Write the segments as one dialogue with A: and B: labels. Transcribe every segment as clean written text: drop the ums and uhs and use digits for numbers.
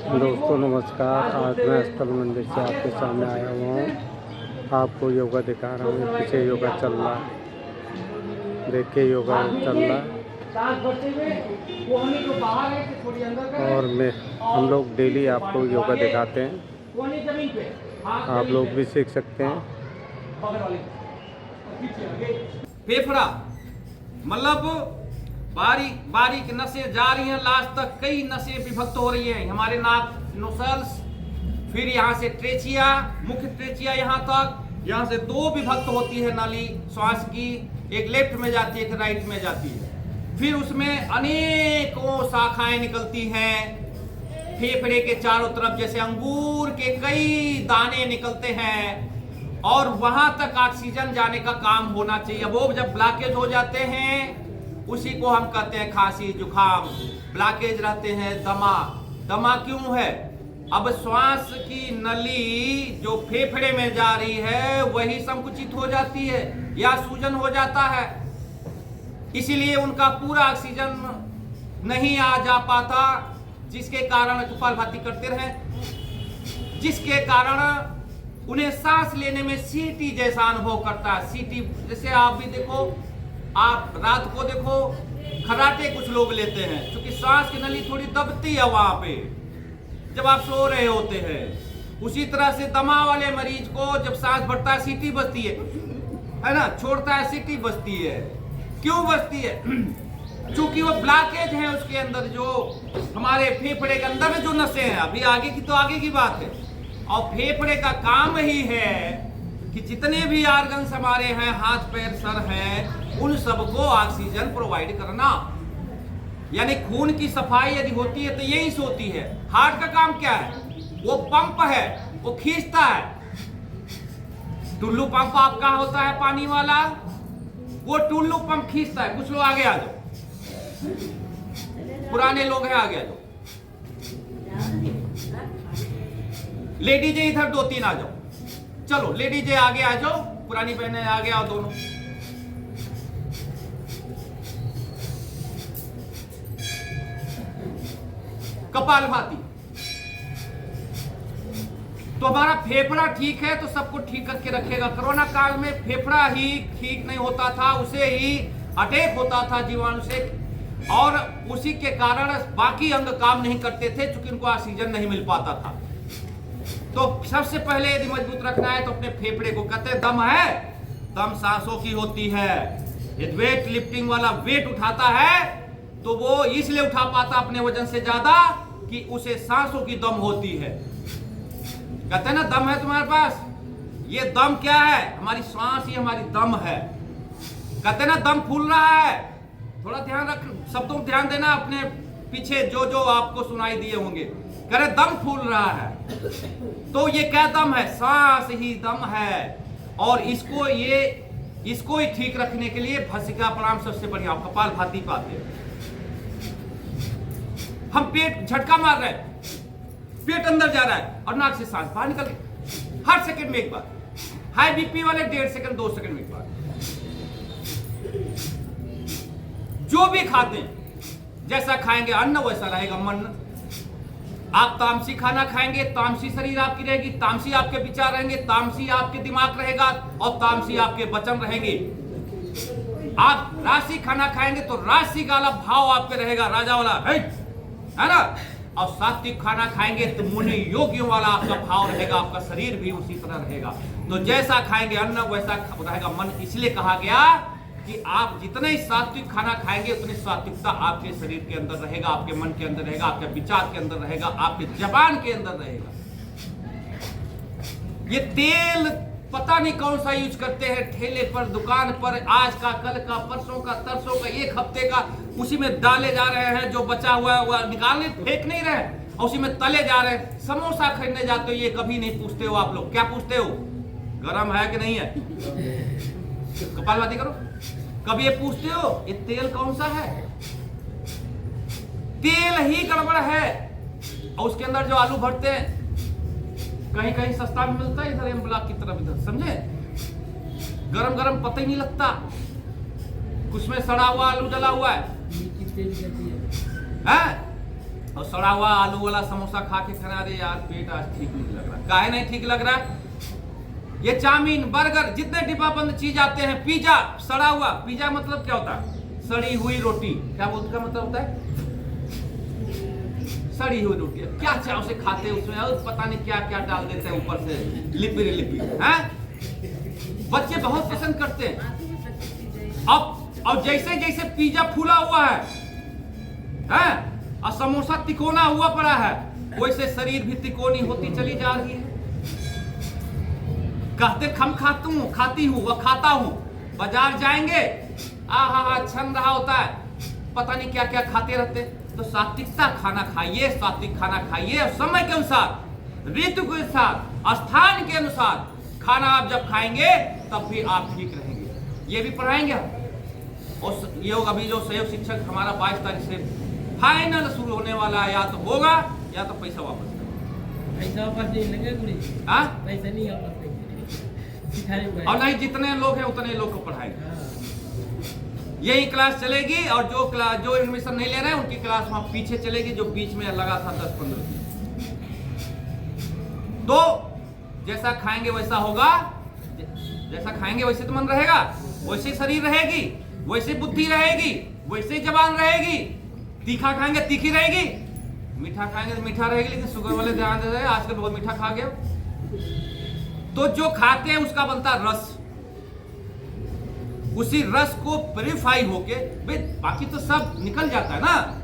A: दोस्तों नमस्कार। आज मैं स्थल मंदिर से आपके सामने आया हुआ हूँ। आपको योगा दिखा रहा हूँ। पीछे योगा चल रहा है, देखिए योगा चल रहा है। और हम लोग डेली आपको योगा दिखाते हैं, आप लोग भी सीख सकते हैं।
B: फेफड़ा मतलब बारीक बारीक नसें जा रही हैं, लास्ट तक कई नसें विभक्त हो रही हैं। हमारे नाक नोसल्स, फिर यहाँ से ट्रेचिया, मुख्य ट्रेचिया यहाँ तक, यहाँ से दो विभक्त होती है नाली श्वास की, एक लेफ्ट में जाती है एक राइट में जाती है। फिर उसमें अनेकों शाखाएं निकलती हैं फेफड़े के चारों तरफ, जैसे अंगूर के कई दाने निकलते हैं, और वहां तक ऑक्सीजन जाने का काम होना चाहिए। वो जब ब्लॉकेज हो जाते हैं उसी को हम कहते हैं खांसी जुकाम। ब्लॉकेज रहते हैं दमा। दमा क्यों है? अब श्वास की नली जो फेफड़े में जा रही है वही संकुचित हो जाती है या सूजन हो जाता है, इसीलिए उनका पूरा ऑक्सीजन नहीं आ जा पाता, जिसके कारण कपालभाति करते रहे, जिसके कारण उन्हें सांस लेने में सीटी जैसा अनुभव करता है। सीटी जैसे आप भी देखो, आप रात को देखो खर्राटे कुछ लोग लेते हैं, क्योंकि सांस की नली थोड़ी दबती है वहां पे जब आप सो रहे होते हैं। उसी तरह से दमा वाले मरीज को जब सांस बढ़ता है सीटी बजती है ना, छोड़ता है सीटी बजती है। क्यों बजती है? क्योंकि वो ब्लॉकेज है उसके अंदर, जो हमारे फेफड़े के अंदर में जो नसें हैं। अभी आगे की तो आगे की बात है। और फेफड़े का काम ही है कि जितने भी ऑर्गन्स हमारे हैं, हाथ पैर सर हैं, उन सबको ऑक्सीजन प्रोवाइड करना, यानी खून की सफाई यदि होती है तो यही से होती है। हार्ट का काम क्या है? वो पंप है, वो खींचता है। टुल्लू पंप आपका होता है पानी वाला, वो टुल्लू पंप खींचता है। कुछ लोग आगे आ जाओ, पुराने लोग हैं आगे आ जाओ। लेडीज इधर दो तीन आ जाओ, चलो लेडीज आगे आ जाओ, पुरानी बहनें आगे आओ दोनों। कपालभाति तो हमारा फेफड़ा ठीक है तो सबको ठीक करके रखेगा। कोरोना काल में फेफड़ा ही ठीक नहीं होता था, उसे ही अटैक होता था जीवाणु से, और उसी के कारण बाकी अंग काम नहीं करते थे, क्योंकि उनको ऑक्सीजन नहीं मिल पाता था। तो सबसे पहले यदि मजबूत रखना है तो अपने फेफड़े को, कहते हैं दम है, दम सांसों की होती है। यदि वेट लिफ्टिंग वाला वेट उठाता है तो वो इसलिए उठा पाता अपने वजन से ज्यादा कि उसे सांसों की दम होती है। कहते हैं ना दम है तुम्हारे पास, ये दम क्या है? हमारी सांस ही हमारी दम है। कहते हैं ना दम फूल रहा है, थोड़ा ध्यान रख, शब्दों में ध्यान देना, अपने पीछे जो जो आपको सुनाई दिए होंगे। कह रहे दम फूल रहा है, तो ये क्या दम है? सांस ही दम है। और इसको ही ठीक रखने के लिए भस्त्रिका प्राणायाम सबसे बढ़िया। आप कपालभाति पाते हैं, हम पेट झटका मार रहे हैं, पेट अंदर जा रहा है और नाक से सांस बाहर निकल गई, हर सेकंड में एक बार। हाई बीपी वाले 1.5 सेकंड 2 सेकंड में एक बार। जो भी खाते हैं, जैसा खाएंगे अन्न वैसा रहेगा मन। आप तामसी खाना खाएंगे, तामसी शरीर आपकी रहेगी, तामसी आपके विचार रहेंगे, तामसी आपके दिमाग रहेगा, और तामसी आपके वचन रहेंगे। आप राशि खाना खाएंगे तो राशि वाला भाव आपके रहेगा, राजा वाला है ना। और सात्विक खाना खाएंगे तो मुनि योगियों वाला आपका भाव रहेगा, आपका शरीर भी उसी तरह रहेगा। तो जैसा खाएंगे अन्न वैसा रहेगा मन। इसलिए कहा गया कि आप जितने ही सात्विक खाना खाएंगे उतनी सात्विकता आपके शरीर के अंदर रहेगा, आपके मन के अंदर रहेगा, आपके विचार के अंदर रहेगा, आपके जबान के अंदर रहेगा। ये तेल पता नहीं कौन सा यूज करते हैं, ठेले पर, दुकान पर, आज का, कल का, परसों का, तरसों का, एक हफ्ते का, उसी में डाले जा रहे हैं। जो बचा हुआ है वह निकालने फेंक नहीं रहे, और उसी में तले जा रहे हैं। समोसा खरीदने जाते हो, ये कभी नहीं पूछते हो आप लोग। क्या पूछते हो? गरम है कि नहीं है? कपालभाति करो, कभी ये पूछते हो ये तेल कौन सा है? तेल ही गड़बड़ है। और उसके अंदर जो आलू भरते हैं, कहीं कहीं सस्ता भी मिलता है, इधर एम ब्लॉक की तरफ, इधर समझे, गरम गरम पता ही नहीं लगता, उसमें सड़ा हुआ आलू डला हुआ है। और सड़ा हुआ आलू वाला समोसा खा के खाना, अरे यार पेट आज ठीक नहीं लग रहा। काहे नहीं ठीक लग रहा? ये चाउमीन, बर्गर, जितने डिब्बाबंद चीज आते हैं, पिज्जा, सड़ा हुआ। पिज्जा मतलब क्या होता है? सड़ी हुई रोटी। क्या बोलते का मतलब होता है? सड़ी हुई रोटी। क्या चाव से खाते हैं उसमें, और पता नहीं क्या क्या डाल देते हैं ऊपर से, लिपी लिपी। हैं? बच्चे बहुत पसंद करते हैं। अब जैसे जैसे पिज्जा फूला हुआ है, और समोसा तिकोना हुआ पड़ा है, वैसे शरीर भी तिकोनी होती चली जा रही है। कहते खम खाती हूँ व खाता हूँ। बाजार जाएंगे, आहा छन रहा होता है, पता नहीं क्या क्या खाते रहते। तो सात्विकता खाना खाइए, सात्विक खाना खाइए, और समय के अनुसार, ऋतु के अनुसार, स्थान के अनुसार खाना आप जब खाएंगे तब भी आप ठीक रहेंगे। ये भी पढ़ाएंगे हम। और योग अभी जो सहयोग शिक्षक हमारा 22 तारीख से फाइनल शुरू होने वाला है, या तो होगा या तो पैसा वापस करो।
C: पैसा वापस नहीं लेंगे गुरु।
B: हाँ,
C: पैसा नहीं वापस लेंगे,
B: और नहीं जितने लोग हैं उतने लोग को पढ़ाएंगे। यही क्लास चलेगी, और जो एडमिशन नहीं ले रहे हैं उनकी क्लास वहां पीछे चलेगी, जो बीच में लगा था 10-15 दिन। तो जैसा खाएंगे वैसा होगा, जैसा खाएंगे वैसे तो मन रहेगा, वैसे शरीर रहेगी, वैसे बुद्धि रहेगी, वैसे जबान रहेगी। तीखा खाएंगे तीखी रहेगी, मीठा खाएंगे तो मीठा रहेगी। लेकिन शुगर वाले ध्यान दे रहे हैं, आजकल बहुत मीठा खा गया। तो जो खाते हैं उसका बनता रस, उसी रस को प्यूरिफाई होके, बाकी तो सब निकल जाता है ना,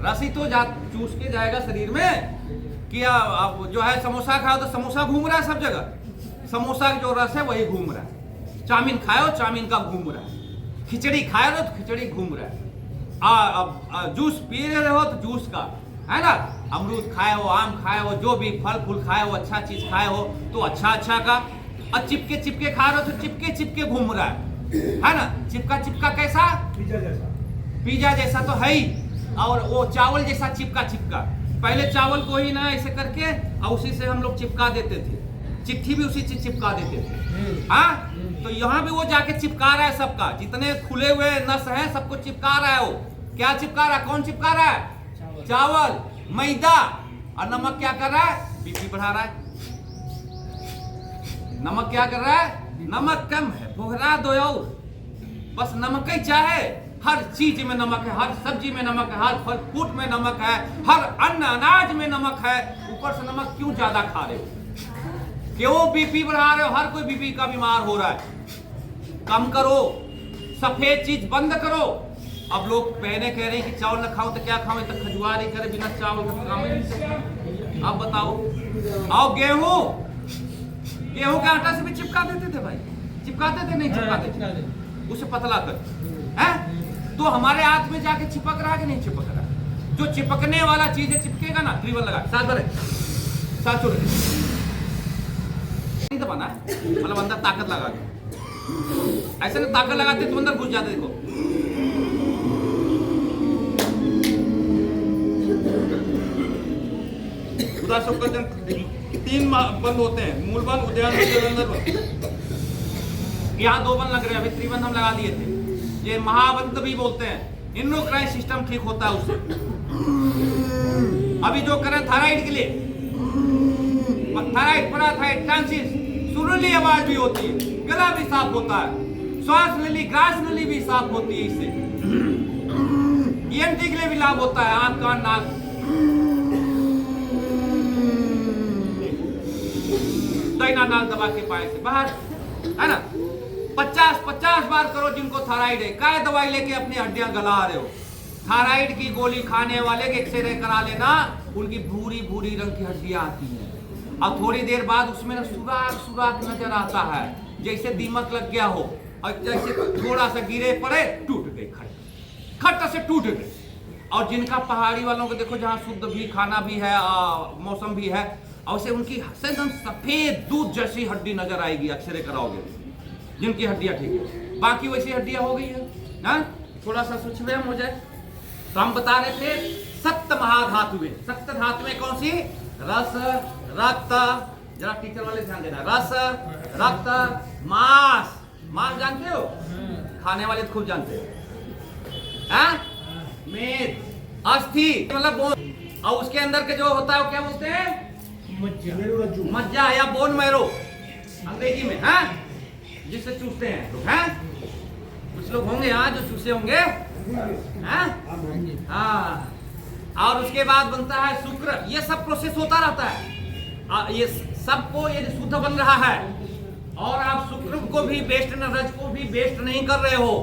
B: रस ही तो चूस के जाएगा शरीर में। कि अब जो है समोसा खाओ तो समोसा घूम रहा है सब जगह, समोसा का जो रस है वही घूम रहा है। चाउमीन खाओ, चाउमीन का घूम रहा है। खिचड़ी खाए हो तो खिचड़ी घूम रहा है। जूस पी रहे हो तो जूस का, है ना, अमरूद खाए हो, आम खाए हो, जो भी फल फूल खाए हो, अच्छा चीज खाए हो तो अच्छा का। और चिपके चिपके खा रहे हो तो चिपके चिपके घूम रहा है ना। चिपका कैसा? पिज्जा जैसा तो है ही, और वो चावल जैसा चिपका। पहले चावल को ही ना ऐसे करके और उसी से हम लोग चिपका देते थे, चिट्ठी भी उसी से चिपका देते थे। हाँ, तो यहाँ भी वो जाके चिपका रहा है सबका, जितने खुले हुए नस हैं सबको चिपका रहा है। वो क्या चिपका रहा है? कौन चिपका रहा है? चावल, मैदा। और नमक क्या कर रहा है? बीपी बढ़ा रहा है। नमक क्या कर रहा है? नमक कम है, भुगरा दो और बस नमक ही चाहे। हर चीज में नमक है, हर सब्जी में नमक है, हर फल फ्रूट में नमक है, हर अन्न अनाज में नमक है। ऊपर से नमक क्यों ज्यादा खा रहे हो? क्यों बीपी बढ़ा रहे हो? हर कोई बीपी का बीमार हो रहा है। कम करो, सफेद चीज बंद करो। अब लोग पहले कह रहे हैं कि चावल न खाओ तो क्या खाओ, तो खजुआरी करे बिना चावल का काम ही नहीं सकता। अब बताओ। आओ गेहूं के आटा से भी चिपका देते थे भाई, चिपकाते थे नहीं चिपकाते थे, उसे पतला कर है। तो हमारे हाथ में जाके चिपक रहा है कि नहीं चिपक रहा? जो चिपकने वाला चीज है चिपकेगा ना। त्रिवन लगा, साथ भरे, साथ छोड़ नहीं दबाना है, मतलब अंदर ताकत लगा के। ऐसे ना ताकत लगाते तो अंदर घुस जाते। देखो तीन बंद होते हैं, मूल बंद, उद्यान बंद, जलंधर बंद। यहाँ 2 बंद लग रहे हैं, अभी त्रिबंध हम लगा दिए थे। ये महाबंद भी बोलते हैं। इंडोक्राइन सिस्टम ठीक होता है उससे। अभी जो करें थायराइड के लिए, थायराइड, पैराथाइड, टांसिस, सुरीली आवाज भी होती है, गला भी साफ होता है, श्वास नली, ग्रास नली भी साफ होती है इससे। ENT के लिए भी लाभ होता है, आंख कान नाक। दाहिना नाक दबा के पाए से बाहर, है ना। 50 बार करो जिनको थायराइड है। काय दवाई लेके अपनी हड्डियां गला रहे हो? थायराइड की गोली खाने वाले के एक्सरे करा लेना, उनकी भूरी भूरी रंग की हड्डियां आती हैं। और थोड़ी देर बाद उसमें ना सुराख नजर आता है, जैसे दीमक लग गया हो, और जैसे थोड़ा सा गिरे पड़े, टूट गए, खट से टूट गए। और जिनका पहाड़ी वालों को देखो, जहाँ शुद्ध भी खाना भी है, मौसम भी है, और उसे उनकी एकदम सफेद दूध जैसी हड्डी नजर आएगी एक्सरे कराओगे, जिनकी हड्डियां ठीक है। बाकी वैसी हड्डियां हो गई है ना, थोड़ा सा सूक्ष्म व्यायाम हो जाए। तो हम बता रहे थे सप्त महाधातुएं। सप्त धातुएं कौन सी? रस, रक्त, जरा टीचर वाले ध्यान देना, रस, रक्त, मांस। मांस जानते हो? खाने वाले तो खूब जानते हैं। मेद, अस्थि मतलब और उसके अंदर के जो होता है वो क्या बोलते हैं? मज्जा या बोन मैरो अंग्रेजी में, हाँ, जिससे चूसते हैं लोग, हाँ। कुछ लोग होंगे यहाँ जो चूसे होंगे, हाँ हाँ। और उसके बाद बनता है शुक्र। ये सब प्रोसेस होता रहता है। ये सबको ये शुद्ध बन रहा है और आप शुक्र को भी वेस्ट न, रज को भी वेस्ट नहीं कर रहे हो।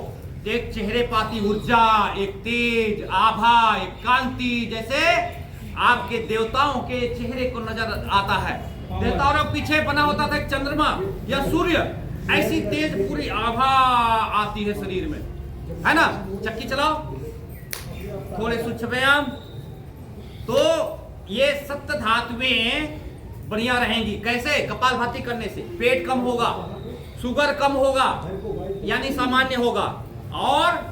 B: एक चेहरे पाती ऊर्जा, एक तेज आभा, एक कांति, जैसे आपके देवताओं के चेहरे को नजर आता है। देवताओं के पीछे बना होता था एक चंद्रमा या सूर्य, ऐसी तेज पूरी आभा आती है शरीर में, है ना। चक्की चलाओ, थोड़े सूक्ष्म व्यायाम, तो ये सप्त धातुएं बढ़िया रहेंगी। कैसे? कपालभाति करने से पेट कम होगा, शुगर कम होगा यानी सामान्य होगा, और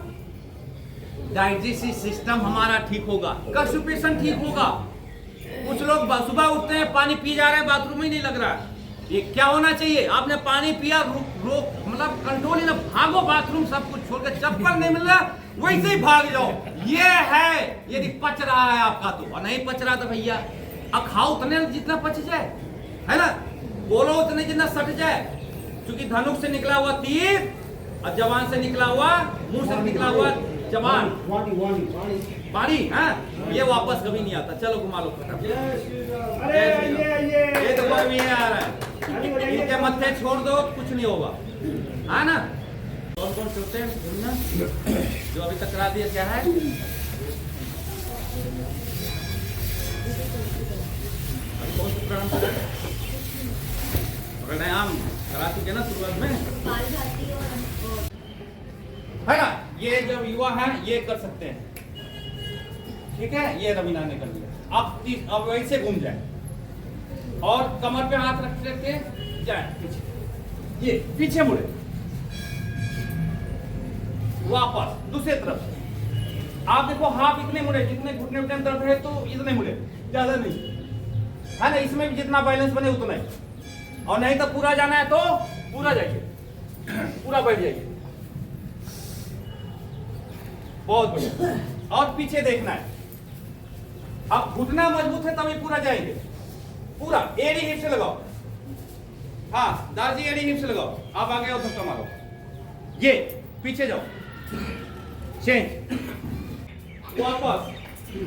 B: डाइजेस्टिव सिस्टम हमारा ठीक होगा, कॉन्स्टिपेशन ठीक होगा। कुछ लोग सुबह उठते हैं पानी पी जा रहे हैं, बाथरूम ही नहीं लग रहा है। ये क्या होना चाहिए? आपने पानी पिया, रोक मतलब कंट्रोल ही ना, भागो बाथरूम, सब कुछ छोड़ के, चप्पल नहीं मिल रहा वैसे ही भाग जाओ। ये है यदि पच रहा है आपका तो, और नहीं पच रहा तो भैया अब खाओ उतने जितना पच जाए, है ना, बोलो उतने जितना सट जाए। क्योंकि धनुष से निकला हुआ तीर और जवान से निकला हुआ, मुंह से निकला हुआ जवान पानी, हाँ, ये वापस कभी नहीं आता। चलो घुमा लो, ये तो कोई नहीं आ रहा है, इनके मत्थे छोड़ दो, कुछ नहीं होगा, है ना। कौन कौन सोचते हैं जो अभी तक करा दिया? क्या है? प्राणायाम करा चुके ना शुरुआत में, है ना। ये जब युवा है ये कर सकते हैं, ठीक है। ये रवीना ने कर लिया। अब वैसे घूम जाए और कमर पे हाथ रख के जाए पीछे, ये पीछे मुड़े, वापस दूसरे तरफ। आप देखो हाथ इतने मुड़े, जितने घुटने उतने तरफ है तो इतने मुड़े, ज्यादा नहीं, है ना। इसमें भी जितना बैलेंस बने उतना ही, और नहीं तो पूरा जाना है तो पूरा जाइए, पूरा बैठ जाइए, बहुत बढ़िया। और पीछे देखना है। अब घुटना मजबूत है तभी पूरा जाएंगे, पूरा एड़ी हिप से लगाओ, हाँ दार्जी एड़ी हिप से लगाओ। आप आगे आओ, धक्का मारो, ये पीछे जाओ, चेंज, वापस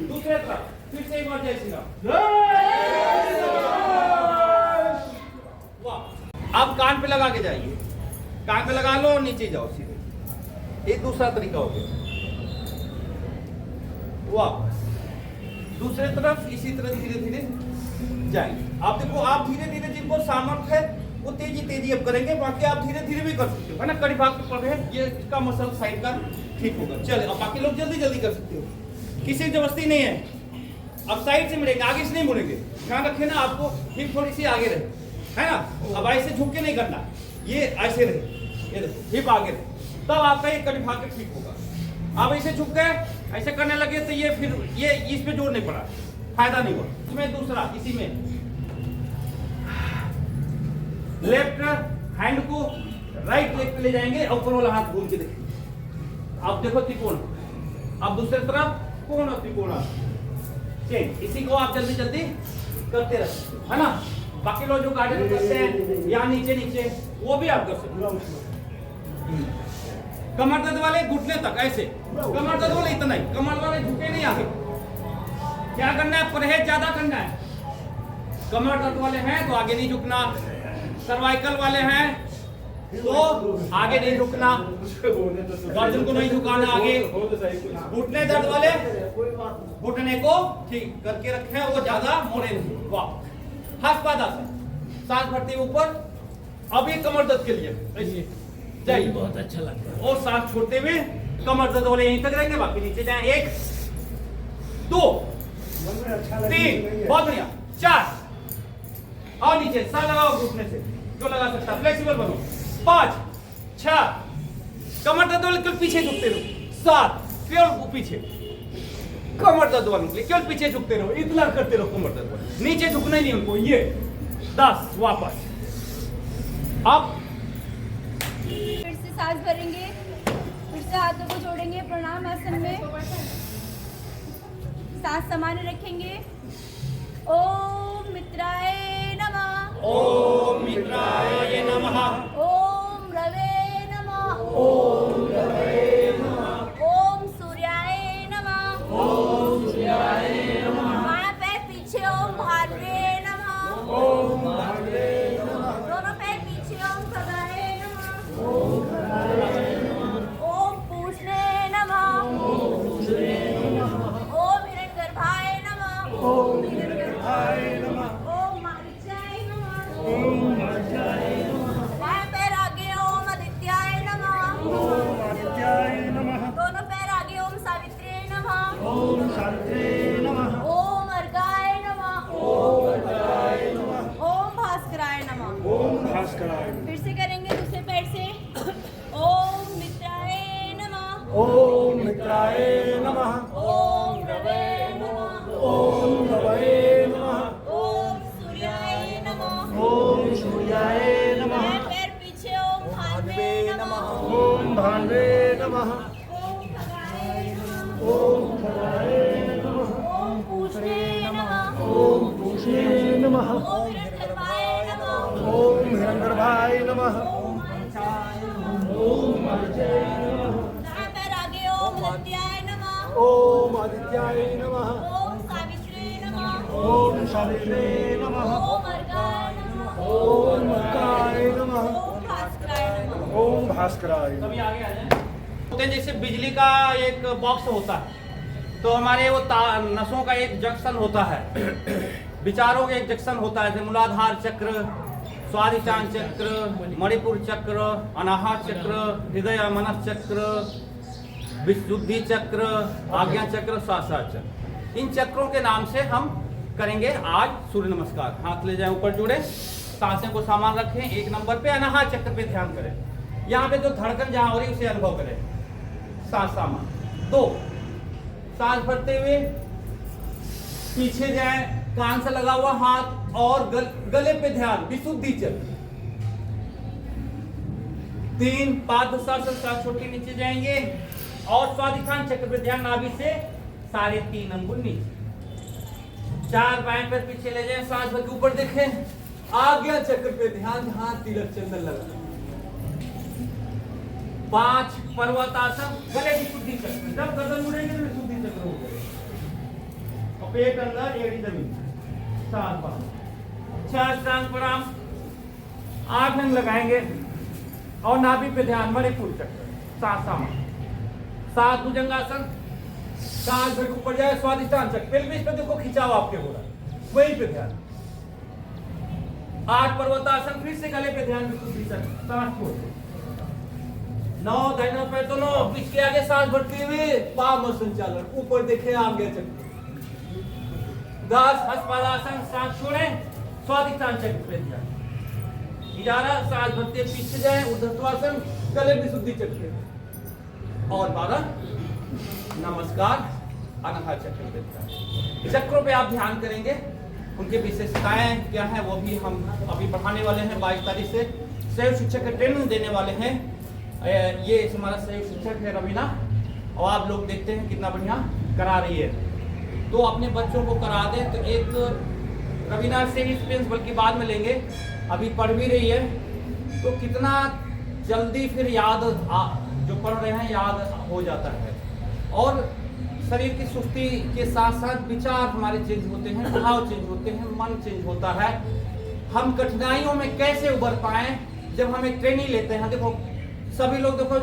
B: दूसरे तरफ, फिर से एक बार जय श्री राम। वाह। अब कान पे लगा के जाइए, कान पे लगा लो, नीचे जाओ सीधे। ये दूसरा तरीका हो गया। वापस दूसरे तरफ इसी तरह धीरे धीरे जाएंगे। आप देखो, आप धीरे धीरे जिनको सामर्थ्य है वो तेजी तेजी अब करेंगे, बाकी आप धीरे धीरे भी कर सकते हो, है ना। कड़ी भाग के पड़े हैं, ये इसका मसल साइड का ठीक होगा। चले, अब बाकी लोग जल्दी जल्दी कर सकते हो, किसी की जबरदस्ती नहीं है। अब साइड से मुड़ेंगे, आगे से नहीं मुड़ेंगे। ध्यान रखें ना, आपको हिप थोड़ी सी आगे रहे, है ना। अब ऐसे झुक के नहीं करना, ये ऐसे रहे, ये देखो हिप आगे रहे, तब आपका ये कड़ी भाग के ठीक होगा। आप ऐसे झुक गए, ऐसे करने लगे तो ये फिर ये इस पे जोर नहीं पड़ा, फायदा नहीं हुआ। इसमें दूसरा, इसी में लेफ्ट हैंड को राइट लेग पे ले जाएंगे और ऊपर वाला हाथ घूम के देखिए। आप देखो त्रिकोण, अब दूसरी तरफ कोण और त्रिकोण, चेंज। इसी को आप जल्दी जल्दी करते रहते हो, है ना। बाकी लोग जो गार्डन करते हैं या नीचे नीचे, वो भी आप कर सकते हो। कमर दर्द वाले घुटने तक ऐसे, कमर दर्द वाले इतना ही, कमर वाले झुके नहीं आगे। क्या करना है? परहेज ज्यादा करना है। कमर दर्द वाले हैं तो आगे नहीं झुकना, सर्वाइकल वाले हैं तो आगे नहीं झुकना, गर्दन को नहीं झुकाना आगे। घुटने दर्द वाले घुटने को ठीक करके रखें, वो ज्यादा मोड़े नहीं। वाह। हस्तपादासन, सांस भरते हुए ऊपर। अब ये कमर दर्द के लिए ऐसे जाइए,
C: बहुत अच्छा लगता है।
B: और सांस छोड़ते हुए कमर दर्द वाले यहीं तक रहेंगे, बाकी नीचे जाए। 1 2 3, बहुत बढ़िया, 4, और नीचे सर लगाओ घुटने से, जो लगा सकता, फ्लेक्सिबल बनो। 5 6, कमर दर्द वाले केवल पीछे झुकते रहो। 7, केवल पीछे, कमर दर्द वालों के लिए केवल पीछे झुकते रहो, इतना करते रहो कमर दर्द वाले, नीचे झुकना ही नहीं उनको। ये 10, वापस। अब
D: फिर से सांस भरेंगे, फिर से हाथों को जोड़ेंगे प्रणाम आसन में। सांस सामान्य रखेंगे। ओम मित्राय नमः।
B: ओम मित्राय नमः।
D: ओम रवे नमः।
B: ओम रवे नमः।
D: ओम सूर्याय नमः।
B: ओम सूर्याय नमः।
D: बायां पैर पीछे, ओम भार्गवे नमः।
B: ओम भार्गवे नमः।
D: दोनों पैर पीछे, ओम खगाय नमः।
B: ओम खगाय नमः।
D: ओम पूषणे नमः।
B: ओम पूषणे नमः।
D: ओम हिरण्यगर्भाय नमः।
B: ओम हिरण्यगर्भाय नमः।
D: ओम मारीचाय नमः।
B: ओम मारीचाय नमः।
D: बायां पैर आगे, ओम आदित्याय नमः।
B: ओम आदित्याय नमः।
D: दोनों पैर आगे, ओम सावित्रे नमः।
B: ओम सावित्रे नमः।
D: ओम अर्घाय नमः।
B: ओम अर्घाय नमः।
D: ओम भास्कराय नमः।
B: ओम भास्कराय नमः।
D: फिर से करेंगे दूसरे पैर से। ओम मित्राय नमः।
B: ओम मित्राय नमः।
D: ओम रवे नमः।
B: ओम रवे नमः।
D: ओम सूर्याय नमः।
B: ओम सूर्याय नमः।
D: बाएं पैर पीछे, ओम भार्गवे नमः।
B: ओम भार्गवे नमः।
D: ओम खगाय नमः।
B: ओम खगाय नमः।
D: ओम पूषणे नमः।
B: ओम पूषणे नमः।
D: ओम हिरण्यगर्भाय नमः।
B: ओम हिरण्यगर्भाय नमः।
D: ओम मारीचाय नमः।
B: ओम मारीचाय नमः।
D: दायां पैर आगे, ओम आदित्याय नमः।
B: ओम आदित्याय नमः।
D: ओम सावित्रे नमः।
B: ओम सावित्रे नमः।
D: ओम अर्घाय नमः।
B: ओम अर्घाय नमः।
D: ओम भास्कराय नमः।
B: ओम भास्कराय नमः।
E: होते हैं जैसे बिजली का एक बॉक्स होता है, तो हमारे वो नसों का एक जंक्शन होता है, विचारों का एक जंक्शन होता है, जैसे मूलाधार चक्र, स्वादिष्ठान चक्र, मणिपुर चक्र, अनाहत चक्र, हृदय मनस चक्र, विशुद्धि चक्र, आज्ञा चक्र, स्वासा चक्र। इन चक्रों के नाम से हम करेंगे आज सूर्य नमस्कार। हाथ ले जाएं ऊपर, जुड़े, सांसें को सामान रखें। 1 नंबर पे अनाहत चक्र पे ध्यान करें। यहाँ पे जो धड़कन जहां हो रही है उसे अनुभव करें। सांस सामान। 2, सांस भरते हुए पीछे जाएं, कान से लगा हुआ हाथ और गले पे ध्यान, विशुद्धि चक्र। 3, पादोत्तासन, सांस छोटी नीचे जाएंगे और स्वादिष्ठान चक्र पे ध्यान, नाभि से 3.5 अंगुल नीचे। 4, बाएं पैर पीछे ले जाएं, सांस भर के ऊपर देखें, आज्ञा चक्र पे ध्यान, जहां तिलक चंदन लगा। 5, पर्वतासन, गले की शुद्धि चक्र, जब गर्दन मुड़ेंगे तो शुद्धि चक्र हो जाएगा और पेट अंदर, एड़ी जमीन। 7 बार। 6, अष्टांग प्रणाम, 8 अंग लगाएंगे और नाभि पे ध्यान, मणिपुर चक्र। 7 सामान। 7, भुजंगासन, सांस भर के ऊपर जाए, स्वादिष्ठान चक्र, पेल्विस पे देखो खिंचाव आपके हो रहा है, वहीं पे ध्यान। 8, पर्वतासन, फिर से गले पे ध्यान, विशुद्धि चक्र। 7 छोड़। 9, दाहिना पैर दोनों पीछ के आगे, सांस भरते हुए पाव संचालन, ऊपर देखे आगे चक्र। 10, हस्तपादासन, सांस छोड़े, स्वादिष्ठान चक्र पे ध्यान। 11, सांस भरते पीछे जाए, ऊर्ध्वाधर, गले विशुद्धि चक्र। और 12, नमस्कार, अनाहत चक्र पे ध्यान। चक्रों पे आप ध्यान करेंगे, उनकी विशेषताएं क्या है वो भी हम अभी पढ़ाने वाले हैं। 22 तारीख से सहयोग शिक्षक का ट्रेनिंग देने वाले हैं। ये हमारा सहयोग शिक्षक है रवीना, और आप लोग देखते हैं कितना बढ़िया करा रही है। तो अपने बच्चों को करा दें। तो एक रवीना से ही प्रिंसिपल की बाद में लेंगे, अभी पढ़ भी रही है, तो कितना जल्दी फिर याद जो पढ़ रहे हैं याद हो जाता है। और शरीर की सुस्ती के साथ साथ विचार हमारे चेंज होते हैं, भाव चेंज होते हैं, मन चेंज होता है। हम कठिनाइयों में कैसे उबर पाएं जब हम एक ट्रेनिंग लेते हैं। देखो सभी लोग, देखो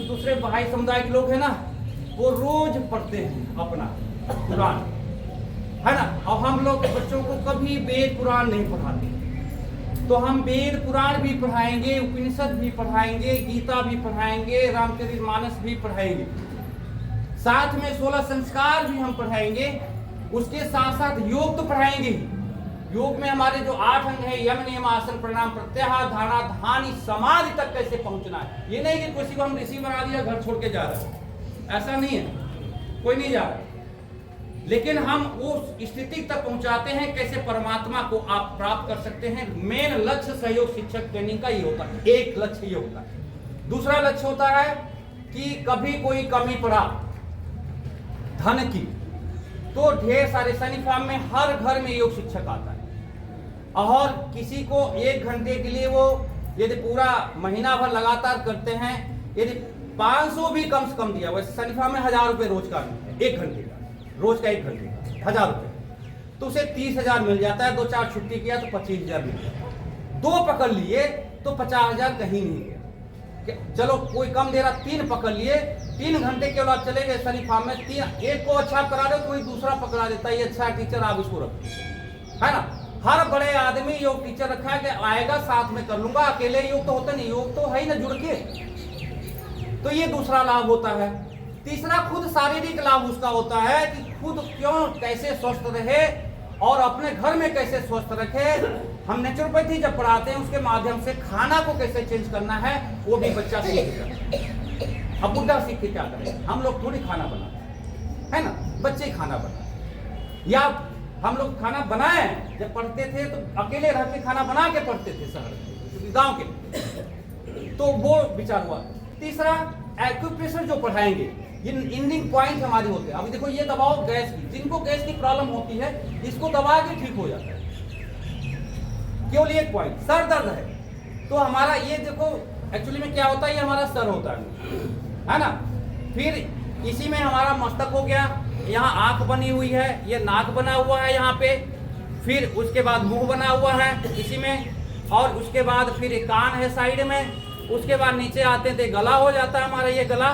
E: दूसरे भाई समुदाय के लोग हैं ना, वो रोज पढ़ते हैं अपना कुरान, है ना, और हम लोग बच्चों को कभी वेद पुराण नहीं पढ़ाते। तो हम वेद पुराण भी पढ़ाएंगे, उपनिषद भी पढ़ाएंगे, गीता भी पढ़ाएंगे, रामचरितमानस भी पढ़ाएंगे, साथ में 16 संस्कार भी हम पढ़ाएंगे। उसके साथ साथ योग तो पढ़ाएंगे। योग में हमारे जो 8 अंग है, यम नियम आसन प्राणायाम प्रत्याहार धारणा ध्यान समाधि तक कैसे पहुंचना है। ये नहीं कि किसी को हम ऋषि बना दिया घर छोड़ के जा रहे हैं, ऐसा नहीं है, कोई नहीं जा रहा। लेकिन हम उस स्थिति तक पहुंचाते हैं कैसे परमात्मा को आप प्राप्त कर सकते हैं। मेन लक्ष्य सहयोग शिक्षक ट्रेनिंग का ये होता है, एक लक्ष्य ये होता है। दूसरा लक्ष्य होता है कि कभी कोई कमी पड़ा धन की,
B: तो ढेर सारे सैनिक फार्म में हर घर में योग शिक्षक आता है और किसी को 1 घंटे के लिए वो यदि पूरा महीना भर लगातार करते हैं, यदि 500 भी कम से कम दिया, वैसे सैनिक फार्म में 1000 रुपये रोज का है, 1 घंटे का, रोज का 1 घंटे का 1000 रुपये, तो उसे 30,000 मिल जाता है। 2-4 छुट्टी किया तो 25,000 मिल जाता है। 2 पकड़ लिए तो 50,000 कहीं नहीं गया। चलो कोई कम दे रहा, 3 पकड़ लिए, 3 घंटे के बाद चले गए सैनिक फार्म में, 1 को अच्छा करा दो, कोई दूसरा पकड़ा देता है, ये अच्छा टीचर आप इसको रखो, है ना। हर बड़े आदमी योग टीचर रखा है कि आएगा साथ में कर लूंगा, अकेले योग तो होता नहीं, योग तो है ही ना जुड़ के। तो ये दूसरा लाभ होता है। तीसरा खुद शारीरिक लाभ उसका होता है कि खुद क्यों कैसे स्वस्थ रहे और अपने घर में कैसे स्वस्थ रखे। हम नेचुरोपैथी जब पढ़ाते हैं उसके माध्यम से खाना को कैसे चेंज करना है वो भी बच्चा सीखेगा। अब बुढ़ा सीख के क्या करेगा, हम लोग थोड़ी खाना बनाते है ना, बच्चे खाना बनाते। या हम लोग खाना बनाए जब पढ़ते थे तो अकेले रह के खाना बना के पढ़ते थे शहर में, गाँव के, तो वो विचार हुआ। तीसरा एक्यूप्रेशर जो पढ़ाएंगे, ये इंडिंग पॉइंट हमारे होते हैं। अभी देखो ये दबाओ गैस की, जिनको गैस की प्रॉब्लम होती है इसको दबा के ठीक हो जाता है, केवल 1 पॉइंट। सर दर्द है तो हमारा ये देखो एक्चुअली में क्या होता है, ये हमारा सर होता है ना। फिर इसी में हमारा मस्तक हो गया, यहाँ आंख बनी हुई है, ये नाक बना हुआ है यहाँ पे, फिर उसके बाद मुंह बना हुआ है इसी में, और उसके बाद फिर कान है साइड में, उसके बाद नीचे आते हैं तो गला हो जाता है हमारा, ये गला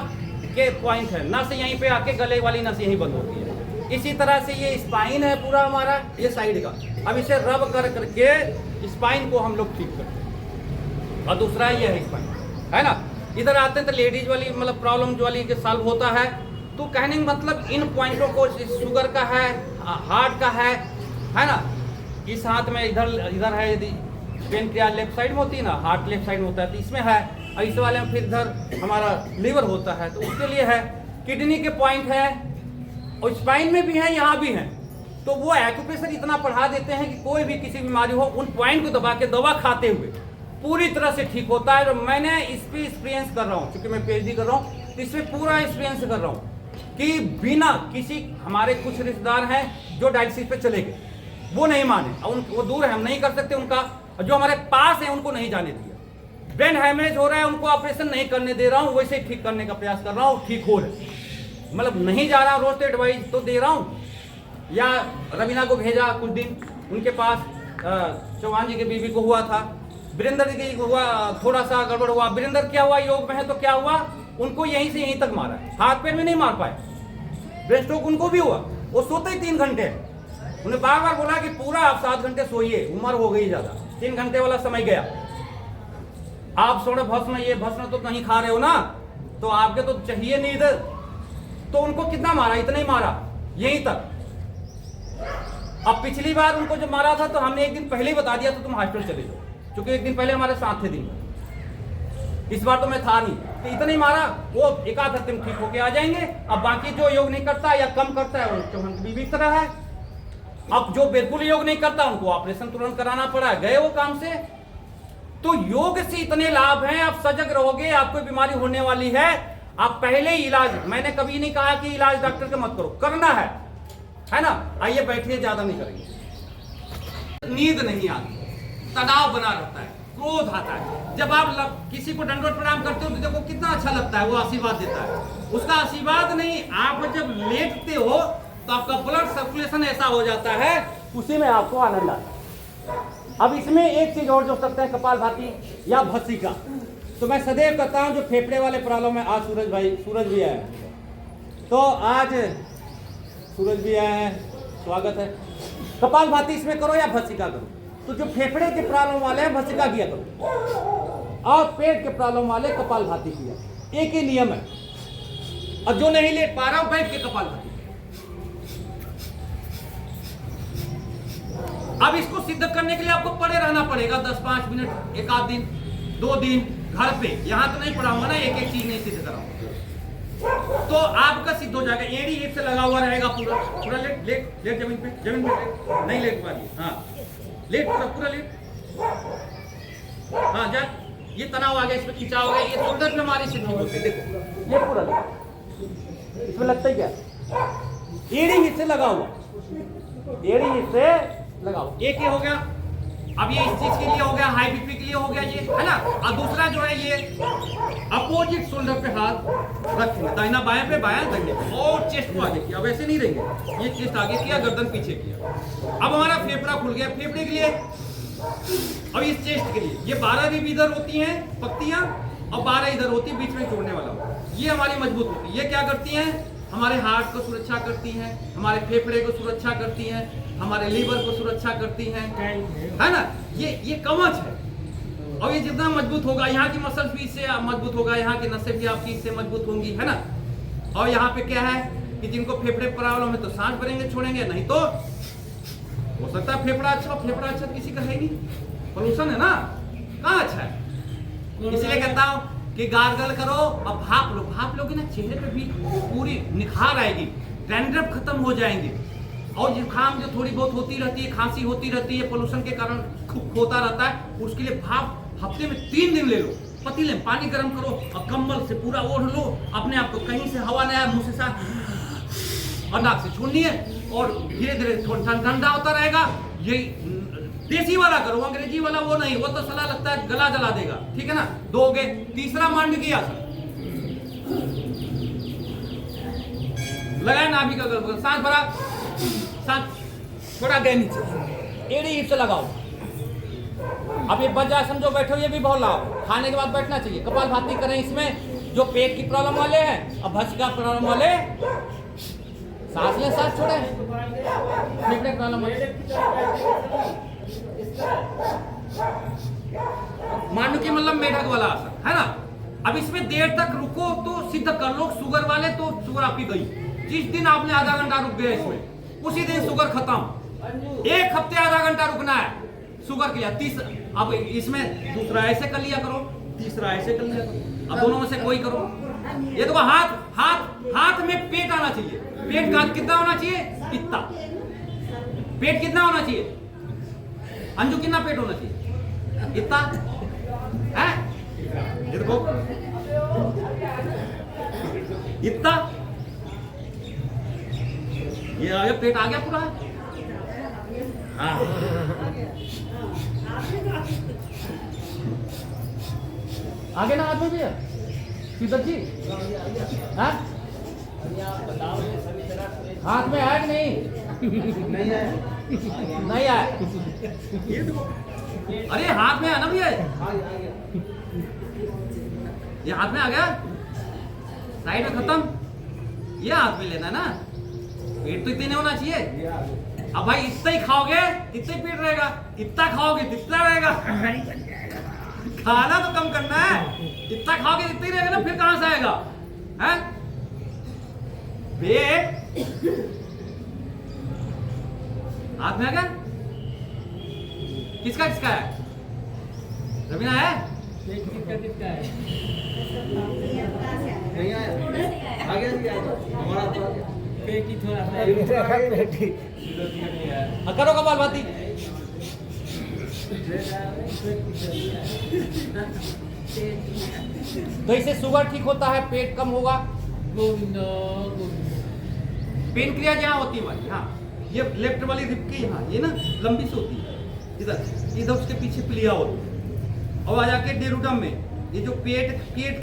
B: के पॉइंट है, नस यहीं पे आके गले वाली नस यहीं बंद होती है। इसी तरह से ये स्पाइन है पूरा हमारा, ये साइड का। अब इसे रब कर करके स्पाइन को हम लोग ठीक करते हैं। और दूसरा ये है स्पाइन, है ना। इधर आते हैं तो लेडीज वाली मतलब प्रॉब्लम जो वाली सॉल्व होता है। तो कहने का मतलब इन पॉइंटों को, शुगर का है, हार्ट का है ना। इस हाथ में इधर है, यदि पेनक्रियाज लेफ्ट साइड में होती है ना, हार्ट लेफ्ट साइड में होता है तो इसमें है, और इस वाले में फिर इधर हमारा लीवर होता है तो उसके लिए है। किडनी के पॉइंट है और स्पाइन में भी है, यहाँ भी है। तो वो एक्यूप्रेशर इतना पढ़ा देते हैं कि कोई भी किसी बीमारी हो उन पॉइंट को दबा के दवा खाते हुए पूरी तरह से ठीक होता है। और मैंने इस पर एक्सपीरियंस कर रहा हूँ, क्योंकि मैं PhD कर रहा हूँ तो इस पर पूरा एक्सपीरियंस कर रहा हूँ कि बिना किसी, हमारे कुछ रिश्तेदार हैं जो डायलिसिस पे चले गए, वो नहीं माने, वो दूर है, हम नहीं कर सकते उनका, और जो हमारे पास है उनको नहीं जाने दिया। ब्रेन हैमरेज हो रहा है, उनको ऑपरेशन नहीं करने दे रहा हूँ, वैसे ठीक करने का प्रयास कर रहा हूँ, ठीक हो रहे, मतलब नहीं जा रहा हूँ, रोज तो एडवाइस तो दे रहा हूँ। या रवीना को भेजा कुछ दिन उनके पास, चौहान जी की बीवी को हुआ था, वीरेंद्र जी को हुआ, थोड़ा सा गड़बड़ हुआ। वीरेंद्र क्या हुआ, योग में है तो क्या हुआ, उनको यहीं से यहीं तक मारा, हाथ पैर में नहीं मार पाए। ब्रेन स्ट्रोक उनको भी हुआ, वो सोते ही 3 घंटे। उन्हें बार बार बोला कि पूरा आप 7 घंटे सोइए, उम्र हो गई ज्यादा, 3 घंटे वाला समय गया। आप सोने भस्म, ये भस्म तो नहीं खा रहे हो ना, तो आपके तो चाहिए नहीं इधर। तो उनको कितना मारा, इतना ही मारा, यहीं तक। अब पिछली बार उनको जब मारा था तो हमने 1 दिन पहले ही बता दिया तो तुम हॉस्पिटल चले जाओ, क्योंकि 1 दिन पहले हमारे साथ थे दिन। इस बार तो मैं था नहीं, तो इतना ही मारा, वो 1 आध दिन ठीक होके आ जाएंगे। अब बाकी जो योग नहीं करता या कम करता है वो चौहान की बीवी की तरह है। अब जो बिल्कुल योग नहीं करता उनको ऑपरेशन तुरंत कराना पड़ा, गए वो काम से। तो योग से इतने लाभ हैं, आप सजग रहोगे, आपको बीमारी होने वाली है, आप पहले ही इलाज, मैंने कभी नहीं कहा कि इलाज डॉक्टर का मत करो, करना है ना। आइए बैठिए, ज्यादा नहीं करेंगे। नींद नहीं आती, तनाव बना रहता है, क्रोध आता है। जब आप किसी को दंडवत प्रणाम करते हो तो देखो कितना अच्छा लगता है, वो आशीर्वाद देता है। उसका आशीर्वाद नहीं, आप जब लेटते हो तो आपका ब्लड सर्कुलेशन ऐसा हो जाता है, उसी में आपको आनंद आता है। अब इसमें एक चीज और जो सकते हैं, कपालभाति या भस्त्रिका। तो मैं सदैव कहता हूं जो फेफड़े वाले प्रॉब्लम है, आज सूरज भी आया, तो आज सूरज भी आया है, स्वागत है। कपालभाति इसमें करो या भस्त्रिका करो। तो जो फेफड़े के प्रॉब्लम वाले हैं भस्त्रिका किया करो, और पेट के प्रॉब्लम वाले कपालभाति किया, एक ही नियम है। और जो नहीं लेट पा रहा हूं बैठ के कपालभाति। अब इसको सिद्ध करने के लिए आपको पड़े रहना पड़ेगा 10-5 मिनट, 1 आध दिन, 2 दिन घर पे। यहां तो नहीं पढ़ाऊंगा ना, एक एक चीज नहीं सिद्ध कराऊंगा, तो आपका सिद्ध हो जाएगा। एड़ी एक से लगा हुआ रहेगा, पूरा लेट जमीन पे नहीं लेट पा रही, हाँ लेट, पूरा लेट, हाँ जा, ये तनाव आ गया, इसमें खिंचाव हो गया, ये शोल्डर में हमारी सिद्धि होती है। देखो ये पूरा लेट, इसमें लगता ही क्या,
E: एड़ी हिस्से लगा हुआ, एड़ी हिस्से लगा हुआ। एक ये हो गया। अब ये इस चीज के लिए हो गया, हाई बीपी के लिए हो गया ये, है ना। और दूसरा जो है ये अपोजिट शोल्डर पे हाथ रखेंगे, दाहिना बाएं पे, बायां दाहिने पे, और चेस्ट को आगे किया। अब ऐसे नहीं रहेंगे, ये चेस्ट आगे किया, गर्दन पीछे किया। अब हमारा फेफड़ा खुल गया। फेफड़े के लिए अब इस चेस्ट के लिए ये 12 रिब इधर होती हैं पत्तियां, और 12 इधर होती है, बीच में जोड़ने वाला। ये हमारी मजबूत होती है। ये क्या करती हैं? हमारे हार्ट को सुरक्षा करती हैं, हमारे फेफड़े को सुरक्षा करती हैं, हमारे लीवर को सुरक्षा करती हैं, है ना। ये कवच है। और ये जितना मजबूत होगा, यहाँ की मसल्स भी इससे मजबूत होगा, यहाँ की नसें भी आपकी इससे मजबूत होंगी, है ना। और यहाँ पे क्या है कि जिनको फेफड़े प्रॉब्लम है तो सांस भरेंगे, छोड़ेंगे, नहीं तो हो सकता है फेफड़ा अच्छा, फेफड़ा अच्छा किसी का है नहीं, पोल्यूशन है ना, कहाँ अच्छा है। इसलिए कहता हूँ कि गार्गल करो और भाप लो। भाप लोगे ना, चेहरे पे भी पूरी निखार आएगी, डैंड्रफ खत्म हो जाएंगे। और जुकाम जो थोड़ी बहुत होती रहती है, खांसी होती रहती है, पोल्यूशन के कारण होता रहता है, उसके लिए भाप हफ्ते में 3 दिन ले लो। पतीले में पानी गर्म करो और कंबल से पूरा ओढ़ लो, अपने आप को कहीं से हवा नहीं आए, मुंह से और नाक से छोड़नी है, और धीरे धीरे ठंडा होता रहेगा। यही देसी वाला करो, अंग्रेजी वाला वो नहीं, वो तो सलाह लगता है गला जला देगा, ठीक है ना। 2 हो गए। तीसरा मांडकी आसन, लगाए नाभि का गर्भ, सांस भरा, सांस थोड़ा गए नीचे, एड़ी हिप से लगाओ। अब ये वज्रासन जो बैठे हो ये भी बहुत लाभ, खाने के बाद बैठना चाहिए। कपालभाति करें इसमें जो पेट की प्रॉब्लम वाले हैं और भस्त्रिका प्रॉब्लम वाले, सांस लें सांस छोड़े, फेफड़े प्रॉब्लम वाले। मांडुकी मतलब मेढक वाला आसन, है ना। अब इसमें देर तक रुको तो सिद्ध कर लो। शुगर वाले तो शुगर आपकी गई, जिस दिन आपने आधा घंटा रुक गए इसमें, उसी दिन शुगर खत्म। 1 हफ्ते आधा घंटा रुकना है, शुगर के लिए। तीसरा, अब इसमें दूसरा ऐसे कर लिया करो, तीसरा ऐसे कर लिया करो, अब दोनों में से कोई करो। ये देखो, हाथ में पेट आना चाहिए। पेट का कितना होना चाहिए? इतना। पेट कितना होना चाहिए? अंजू कितना पेट होना चाहिए? इतना है। ये देखो, इतना। ये आ गया, पेट आ गया पूरा। हाँ, आगे ना हाथ में भी है सीधर जी। हाँ? हाथ में है कि नहीं? नहीं आया। अरे हाथ में है ना भैया, ये हाथ में आ गया, साइड में खत्म। ये हाथ में लेना ना, पेट तो इतने होना चाहिए। अब भाई इतना ही खाओगे इतना ही पेट रहेगा, इतना खाओगे इतना रहेगा। खाना तो कम करना है, इतना खाओगे इतना ही रहेगा ना, फिर कहां से आएगा? हैं? पेट हाथ में आ गया। किसका किसका है? रवीना है?
C: किसका है?
E: नहीं आया, आ गया हमारा
C: पेट ही थोड़ा
E: करो कपालभाति। तो इससे शुगर ठीक होता है, पेट कम होगा।
C: गोविंद
E: पेन क्रिया जहाँ होती है हमारी, हाँ, ये लेफ्ट वाली रिब की यहाँ, ये ना लंबी से होती है, इधर उसके पीछे प्लिया होती है। और आ जाके डेरुडम में, ये जो पेट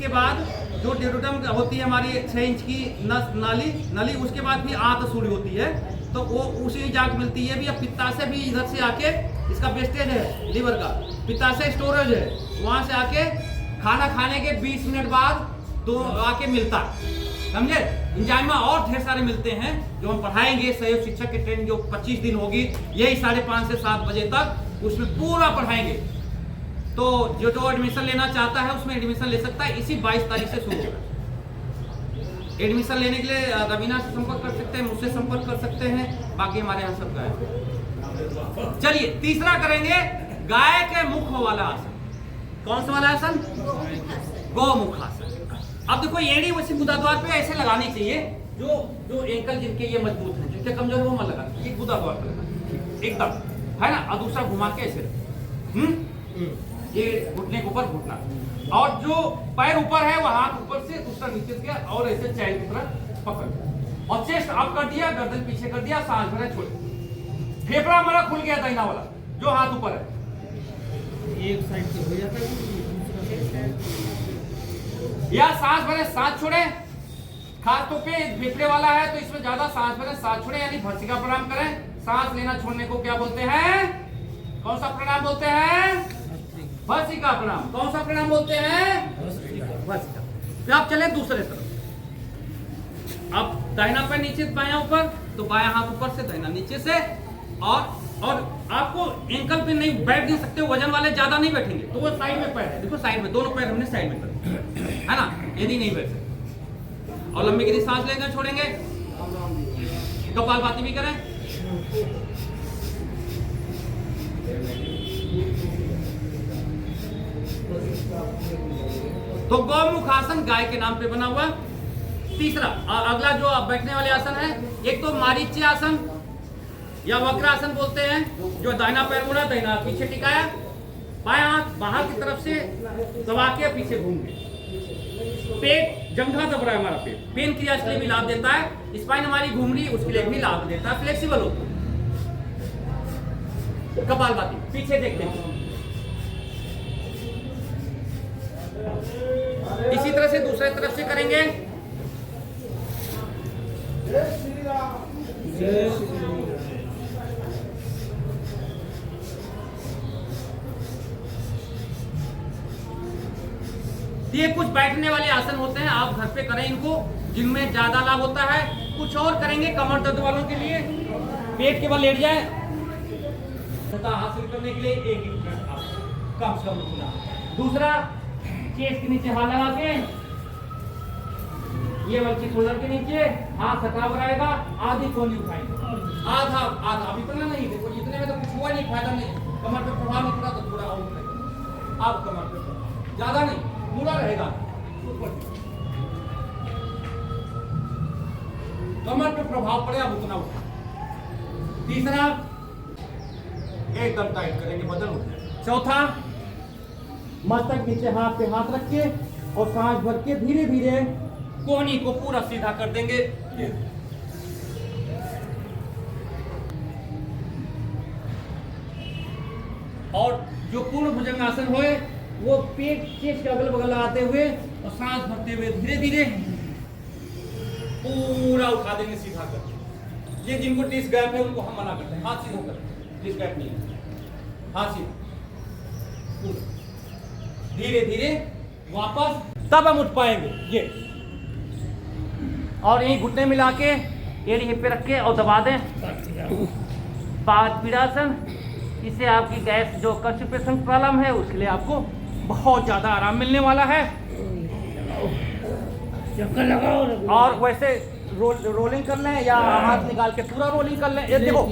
E: के बाद जो डेरुडम होती है हमारी 6 इंच की नली, उसके बाद भी आंत सूढ़ी होती है, तो वो उसी जाके मिलती है भी। अब पित्ताशय भी इधर से आके, इसका वेस्टेज है लीवर का, पित्ताशय स्टोरेज है, वहां से आके खाना खाने के 20 मिनट बाद तो आके मिलता है, समझे। इंजाइमा और ढेर सारे मिलते हैं जो हम पढ़ाएंगे। सहयोग शिक्षक की ट्रेनिंग जो 25 दिन होगी, यही 5:30 से 7 बजे तक, उसमें पूरा पढ़ाएंगे। तो जो एडमिशन लेना चाहता है उसमें एडमिशन ले सकता है। इसी 22 तारीख से शुरू होगा। एडमिशन लेने के लिए रवीना से संपर्क कर सकते हैं, मुझसे संपर्क कर सकते हैं, बाकी हमारे यहाँ सब गाय। चलिए तीसरा करेंगे, गाय के मुख वाला आसन। कौन सा वाला आसन? गौमुखासन। अब देखो, एड़ी वैसे गुदाद्वार पे ऐसे लगानी चाहिए, जो एंकल जिनके ये मजबूत हैं, जिनके कमजोर वो मत लगा, ये गुदाद्वार पे लगा एकदम, है ना। और दूसरा घुमा के ऐसे, ये घुटने के ऊपर घुटना, और जो पैर ऊपर है वो हाथ ऊपर से, दूसरा नीचे से, और ऐसे चैन की तरह पकड़।
B: और चेस्ट अप कर दिया, गर्दन पीछे कर दिया, सांस भरे छोड़े। फेफड़ा हमारा खुल गया दाहिना वाला, जो हाथ ऊपर है।
C: एक साइड से हो जाता है, दूसरा
B: या सांस भरे सांस छोड़े। खास तौर पे फेफड़े वाला है तो इसमें ज्यादा सांस भरे सांस छोड़े, यानी भर्त्सिका प्राणायाम करें। सांस लेना छोड़ने को क्या बोलते हैं? कौन सा प्राणायाम बोलते हैं? भर्त्सिका प्राणायाम। कौन सा प्राणायाम बोलते हैं? भर्त्सिका। फिर आप चले दूसरे तरफ। अब दाहिना पैर नीचे, बायां ऊपर, तो बायां हाथ ऊपर से, दाहिना नीचे से। और आपको एंकल पे नहीं बैठ नहीं सकते, वजन वाले ज्यादा नहीं बैठेंगे, तो वो साइड में पैर है, देखो साइड में, दोनों पैर हमने साइड में कर, है ना, यदि नहीं बैठ सकते। और लंबी गिरी सांस लेंगे, छोड़ेंगे, कपालभाति भी करें। तो गौमुख आसन गाय के नाम पे बना हुआ। तीसरा अगला जो बैठने वाले आसन है, एक तो मारीच्य आसन या वक्रासन बोलते हैं, जो दाहिना पैर मुड़ा, दाहिना पीछे टिकाया, बायां हाथ बाहर की तरफ से दबा के पीछे घूम गए। पेट जंघा दब रहा है हमारा पेट, पेन क्रिया के लिए भी लाभ देता है। स्पाइन हमारी घूम रही, उसके लिए भी लाभ देता है, फ्लेक्सिबल होता है। कपालभाति पीछे देखते हैं। इसी तरह से दूसरे तरफ से करेंगे। ये कुछ बैठने वाले आसन होते हैं, आप घर पे करें इनको, जिनमें ज्यादा लाभ होता है। कुछ और करेंगे कमर दर्द वालों के लिए, पेट के बल लेट जाए, हासिल करने के लिए एक कम से कम रुकना। दूसरा, चेस्ट के नीचे हाथ लगा के, ये बल्कि शोल्डर के नीचे हाथ सटा रहेगा, आधी कोहनी उठाएंगे, आधा आधा, अभी इतना नहीं, देखो इतने में तो कुछ हुआ नहीं, फायदा नहीं, कमर पे प्रभाव नहीं पड़ा तो थोड़ा और उठाएंगे। आप कमर पे ज्यादा नहीं, पूरा रहेगा, कमर पे प्रभाव पड़े, अब उतना उठा। तीसरा, एकदम टाइट करेंगे, बदल उठ जाए। चौथा, मस्तक नीचे हाथ पे हाथ रख के और सांस भर के धीरे धीरे कोहनी को पूरा सीधा कर देंगे। और जो पूर्ण भुजंगासन होए, वो पेट चेस्ट के अगल बगल आते हुए और सांस भरते हुए धीरे धीरे पूरा उठा देंगे, सीधा कर। ये जिनको डिस्क गैप है उनको हम मना करते हैं, हाथ सीधा कर, डिस्क गैप नहीं है, हाथ सीधा, धीरे धीरे वापस, तब हम उठ पाएंगे। ये और यही घुटने मिला के एड़ी हिप पे रख के और दबा दें। पादपीड़ासन, इससे आपकी गैस जो कॉन्स्टिपेशन प्रॉब्लम है उसके लिए आपको बहुत ज्यादा आराम मिलने वाला है। और वैसे रोलिंग कर लें या हाथ निकाल के पूरा रोलिंग कर लें। ये देखो,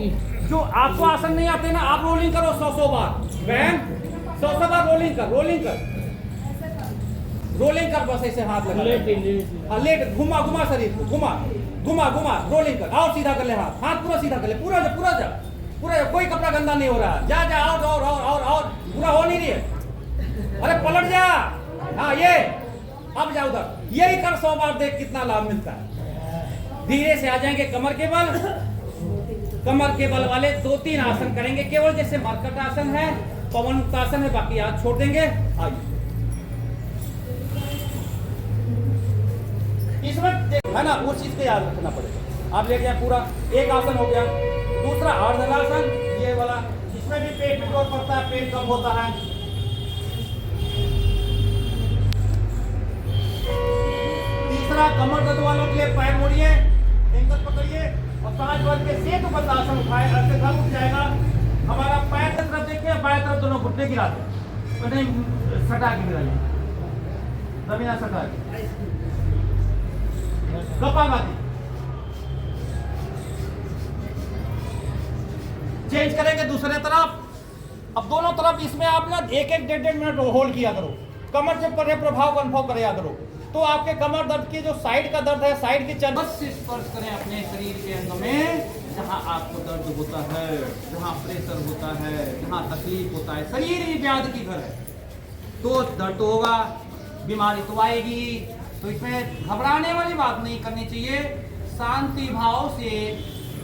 B: जो आपको आसन नहीं आते ना, आप रोलिंग करो 100 बार, बहन 100 बार रोलिंग कर, रोलिंग कर, रोलिंग कर, बस ऐसे हाथ लगा लेट, घुमा घुमा शरीर को, घुमा घुमा घुमा, रोलिंग कर, और सीधा कर ले, हाथ हाथ पूरा सीधा कर ले, पूरा जा पूरा जा पूरा जा, कोई कपड़ा गंदा नहीं हो रहा, जा जा, और पूरा हो नहीं रही है, अरे पलट जा, हाँ ये, अब जा उधर, यही कर 100 बार, देख कितना लाभ मिलता है। धीरे से आ जाएंगे कमर के बल, कमर के बल वाले 2-3 आसन करेंगे केवल, जैसे मरकट आसन है, पवन मुक्त आसन है, बाकी हाथ छोड़ देंगे। आइए, इसमें है ना, वो चीज को याद रखना पड़ेगा। आप ले गया पूरा, एक आसन हो गया। दूसरा अर्धनासन, ये वाला, इसमें भी पेट में जोर पड़ता है, पेट कम होता है। तीसरा, कमर दर्द वालों के लिए पैर मोड़िए, एंकल पकड़िए और सांस भर के सेतु बंद आसन उठाए, ऐसे दम उठ जाएगा। हमारा पैर की तरफ देखिए, बाएं तरफ दोनों घुटने गिरा दे, नहीं सटा के गिराइए, जमीन सटा के। कपालभाति चेंज करेंगे दूसरे तरफ। अब दोनों तरफ इसमें आप ना 1-1 मिनट होल्ड किया करो, कमर से पड़े प्रभाव को अनुभव कराया करो, तो आपके कमर दर्द की जो साइड का दर्द है, साइड की चर्बी से स्पर्श करें अपने शरीर के अंग में, जहां आपको दर्द होता है, जहां प्रेशर होता है, जहां तकलीफ होता है। शरीर ही व्याधि की घर है, तो दर्द होगा, बीमारी तो आएगी, तो इसमें घबराने वाली बात नहीं करनी चाहिए। शांति भाव से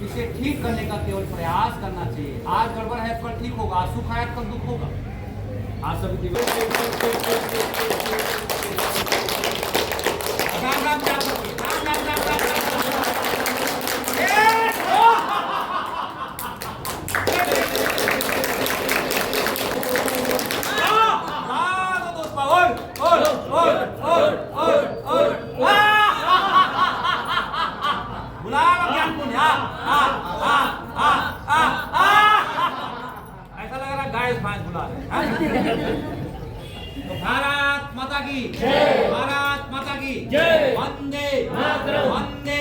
B: इसे ठीक करने का केवल प्रयास करना चाहिए। आज गड़बड़ है कल ठीक होगा, आज सुख है कल दुख होगा। आज सभी राम राम जाप करिए, राम राम राम राम ऐसा लग रहा गाय भैंस बुला रहे। तो भारत माता की जय, भारत माता की जय, वंदे मातरम, वंदे